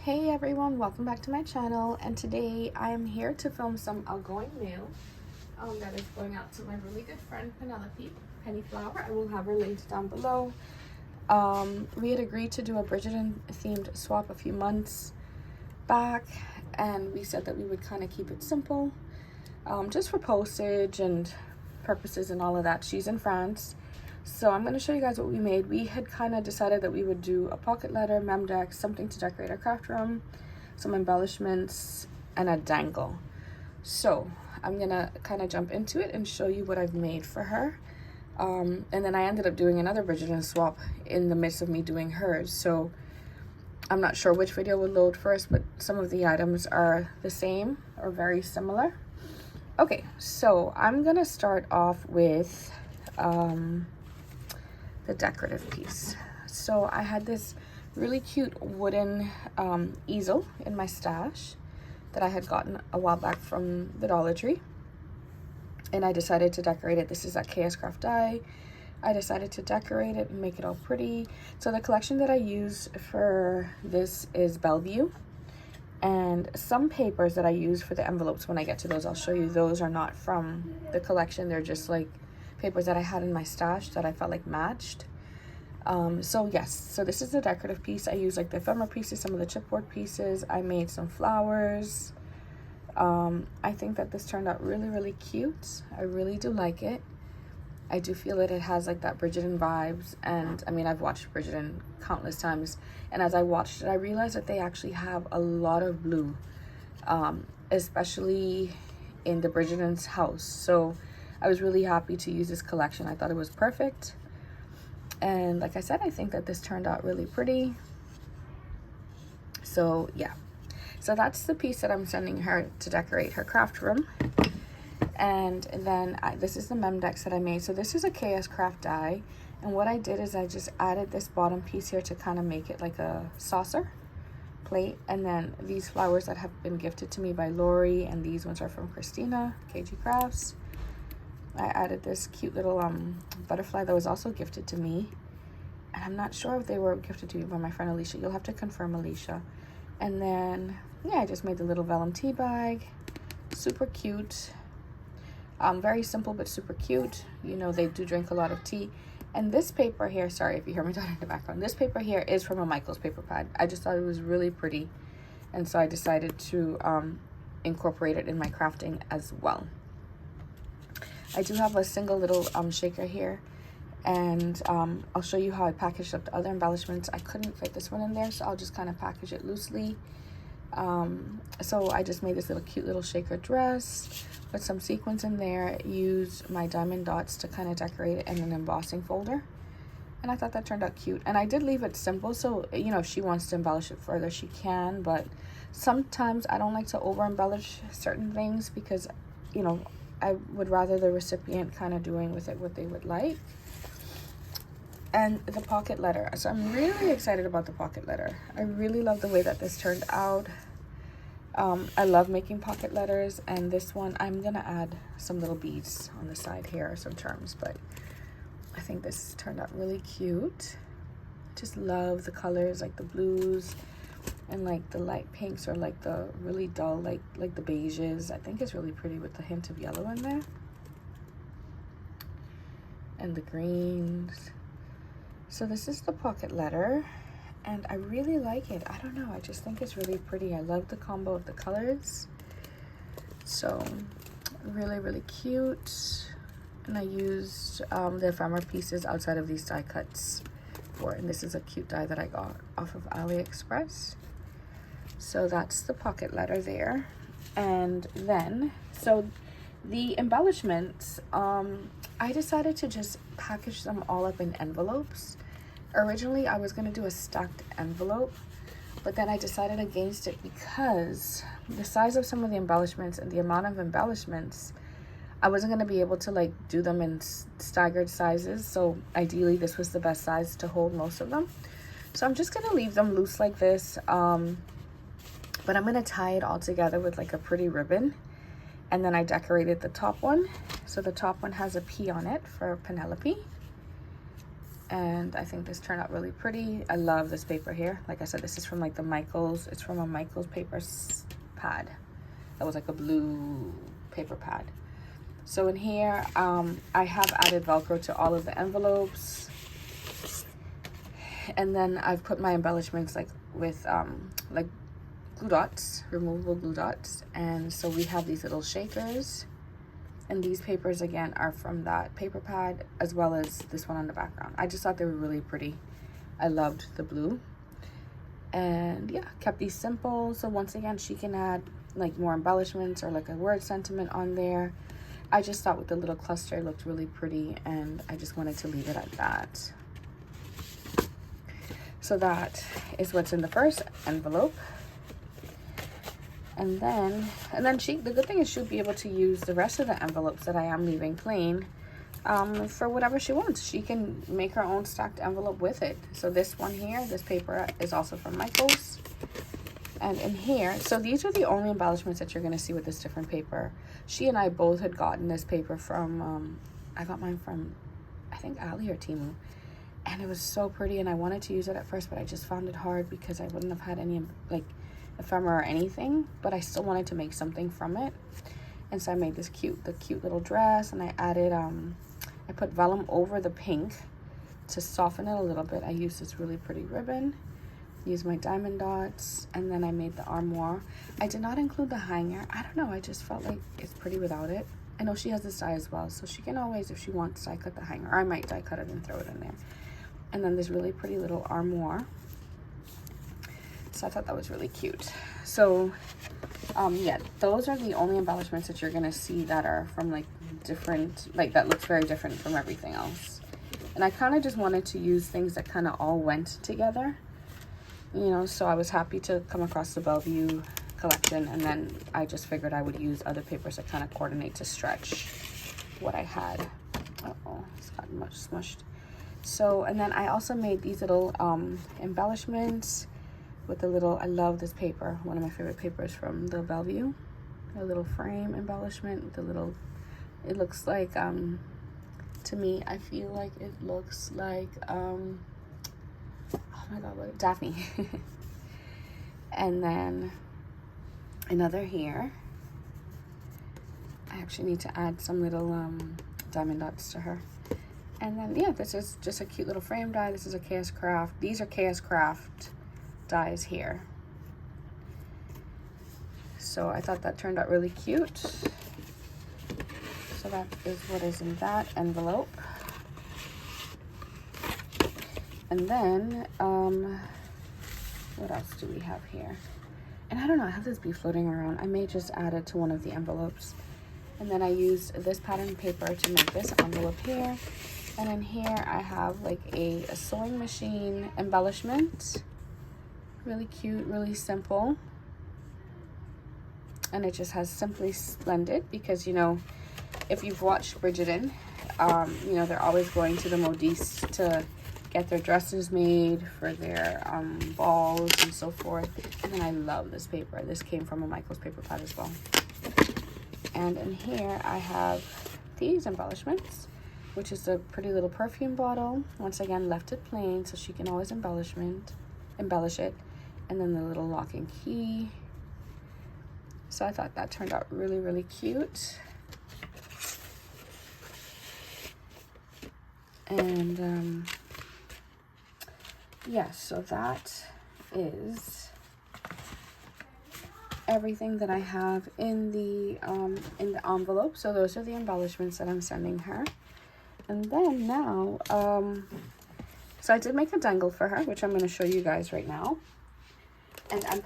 Hey everyone, welcome back to my channel, and today I am here to film some outgoing mail that is going out to my really good friend Penelope Pennyflower. I will have her linked down below. We had agreed to do a Bridgerton themed swap a few months back, and we said that we would kind of keep it simple, just for postage and purposes and all of that. She's in France. So I'm going to show you guys what we made. We had kind of decided that we would do a pocket letter, mem deck, something to decorate our craft room, some embellishments, and a dangle. So I'm going to kind of jump into it and show you what I've made for her. And then I ended up doing another Bridgerton swap in the midst of me doing hers. So I'm not sure which video will load first, but some of the items are the same or very similar. Okay, so I'm going to start off with the decorative piece. So I had this really cute wooden easel in my stash that I had gotten a while back from the Dollar Tree, and I decided to decorate it. This is at KS Craft Die. I decided to decorate it and make it all pretty. So the collection that I use for this is Bellevue, and some papers that I use for the envelopes, when I get to those I'll show you, those are not from the collection. They're just like papers that I had in my stash that I felt like matched. So yes, so this is the decorative piece. I use like the ephemera pieces, some of the chipboard pieces. I made some flowers. I think that this turned out really cute. I really do like it. I do feel that it has like that Bridgerton vibes, and I mean, I've watched Bridgerton countless times, and as I watched it I realized that they actually have a lot of blue, especially in the Bridgerton's house. So I was really happy to use this collection. I thought it was perfect. And like I said, I think that this turned out really pretty. So yeah. So that's the piece that I'm sending her to decorate her craft room. And then this is the mem decks that I made. So this is a KS Craft die. And what I did is I just added this bottom piece here to kind of make it like a saucer plate. And then these flowers that have been gifted to me by Lori, and these ones are from Christina, KG Crafts. I added this cute little butterfly that was also gifted to me, and I'm not sure if they were gifted to me by my friend Alicia. You'll have to confirm, Alicia. And then yeah, I just made the little vellum tea bag, super cute. Very simple but super cute. You know, they do drink a lot of tea. And this paper here, sorry if you hear me talking in the background, this paper here is from a Michael's paper pad. I just thought it was really pretty, and so I decided to incorporate it in my crafting as well. I do have a single little shaker here, and I'll show you how I packaged up the other embellishments. I couldn't fit this one in there, so I'll just kind of package it loosely. So I just made this little cute little shaker dress, put some sequins in there, used my diamond dots to kind of decorate it in an embossing folder, and I thought that turned out cute. And I did leave it simple, so you know, if she wants to embellish it further she can, but sometimes I don't like to over embellish certain things because, you know, I would rather the recipient kind of doing with it what they would like. And the pocket letter, so I'm really excited about the pocket letter. I really love the way that this turned out. I love making pocket letters, and this one I'm gonna add some little beads on the side here, or some charms, but I think this turned out really cute. Just love the colors, like the blues and like the light pinks, or like the really dull like the beiges. I think it's really pretty with the hint of yellow in there, and the greens. So this is the pocket letter, and I really like it. I don't know, I just think it's really pretty. I love the combo of the colors. So really cute. And I used the ephemera pieces outside of these die cuts for it, and this is a cute die that I got off of AliExpress. So that's the pocket letter there. And then, so the embellishments, I decided to just package them all up in envelopes. Originally I was going to do a stacked envelope, but then I decided against it because the size of some of the embellishments and the amount of embellishments, I wasn't going to be able to like do them in staggered sizes. So ideally this was the best size to hold most of them. So I'm just going to leave them loose like this. But I'm going to tie it all together with like a pretty ribbon. And then I decorated the top one. So the top one has a P on it for Penelope. And I think this turned out really pretty. I love this paper here. Like I said, this is from like the Michaels. It's from a Michaels paper pad. That was like a blue paper pad. So in here, I have added Velcro to all of the envelopes. And then I've put my embellishments like with like glue dots, removable glue dots. And so we have these little shakers. And these papers, again, are from that paper pad, as well as this one on the background. I just thought they were really pretty. I loved the blue. And yeah, kept these simple. So once again, she can add like more embellishments or like a word sentiment on there. I just thought with the little cluster, it looked really pretty, and I just wanted to leave it at that. So that is what's in the first envelope. And then the good thing is she'll be able to use the rest of the envelopes that I am leaving plain for whatever she wants. She can make her own stacked envelope with it. So this one here, this paper is also from Michaels. And in here, so these are the only embellishments that you're going to see with this different paper. She and I both had gotten this paper from, I got mine from, I think, Ali or Timu. And it was so pretty, and I wanted to use it at first, but I just found it hard because I wouldn't have had any, like, ephemera or anything, but I still wanted to make something from it. And so I made this cute little dress, and I added I put vellum over the pink to soften it a little bit. I used this really pretty ribbon, used my diamond dots, and then I made the armoire. I did not include the hanger. I don't know, I just felt like it's pretty without it. I know she has this die as well, so she can always, if she wants, die cut the hanger, or I might die cut it and throw it in there. And then this really pretty little armoire. So I thought that was really cute. So yeah, those are the only embellishments that you're gonna see that are from like different, like that looks very different from everything else. And I kind of just wanted to use things that kind of all went together, you know. So I was happy to come across the Bellevue collection, and then I just figured I would use other papers that kind of coordinate to stretch what I had. Uh-oh, it's gotten much smushed. So, and then I also made these little embellishments with the little, I love this paper, one of my favorite papers from the Bellevue. A little frame embellishment with a little, it looks like, to me, I feel like it looks like, oh my God, what, Daphne. And then another here. I actually need to add some little diamond dots to her. And then, yeah, this is just a cute little frame die. This is a KS Craft. These are KS Craft dies here. So I thought that turned out really cute. So that is what is in that envelope. And then, what else do we have here? And I don't know, I have this bee floating around. I may just add it to one of the envelopes. And then I used this pattern paper to make this envelope here. And in here I have like a sewing machine embellishment. Really cute, really simple. And it just has Simply Splendid, because, you know, if you've watched Bridgerton, you know, they're always going to the modiste to get their dresses made for their balls and so forth. And then I love this paper. This came from a Michaels paper pad as well. And in here I have these embellishments, which is a pretty little perfume bottle. Once again, left it plain so she can always embellish it. And then the little lock and key. So I thought that turned out really, really cute. And yeah, so that is everything that I have in the envelope. So those are the embellishments that I'm sending her. And then now, so I did make a dangle for her, which I'm going to show you guys right now. And I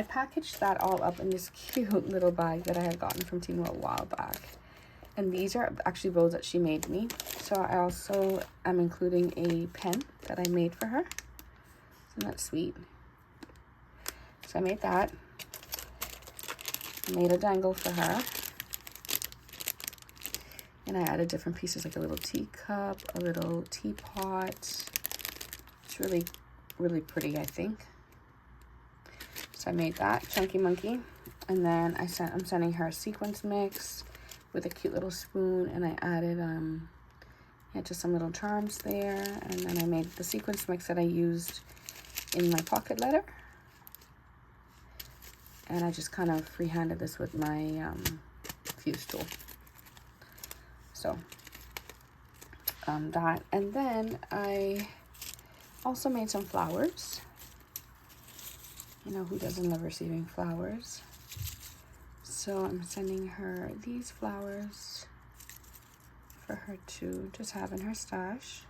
packaged that all up in this cute little bag that I had gotten from Temu a while back. And these are actually bows that she made me. So I also am including a pen that I made for her. Isn't that sweet? So I made that. I made a dangle for her. And I added different pieces, like a little teacup, a little teapot. It's really, really pretty, I think. So I made that chunky monkey. And then I'm sending her a sequence mix with a cute little spoon, and I added Yeah, just some little charms there. And then I made the sequence mix that I used in my pocket letter. And I just kind of freehanded this with my fuse tool. So that, and then I also made some flowers. You know, who doesn't love receiving flowers? So I'm sending her these flowers for her to just have in her stash.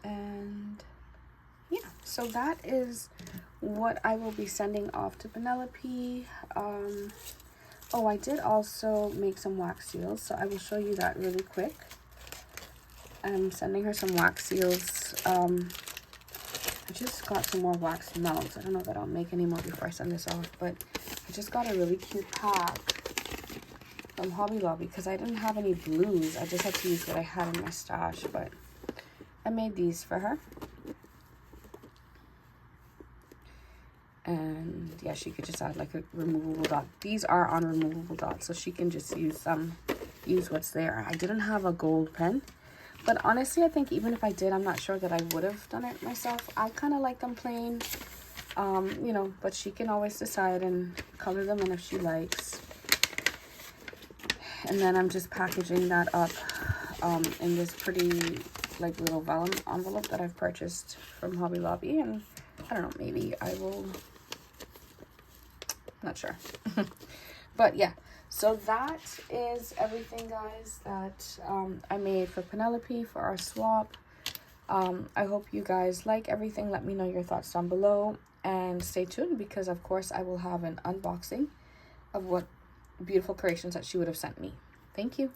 And yeah, so that is what I will be sending off to Penelope. Oh, I did also make some wax seals, so I will show you that really quick. I'm sending her some wax seals. I just got some more wax melts. I don't know that I'll make any more before I send this off, but I just got a really cute pack from Hobby Lobby because I didn't have any blues. I just had to use what I had in my stash, but I made these for her. And yeah, she could just add like a removable dot. These are on removable dots, so she can just use what's there. I didn't have a gold pen, but honestly I think even if I did, I'm not sure that I would have done it myself. I kind of like them plain, you know, but she can always decide and color them in if she likes. And then I'm just packaging that up in this pretty like little vellum envelope that I've purchased from Hobby Lobby. And I don't know, maybe I will, not sure. But yeah, so that is everything, guys, that I made for Penelope for our swap. I hope you guys like everything. Let me know your thoughts down below, and stay tuned because of course I will have an unboxing of what beautiful creations that she would have sent me. Thank you.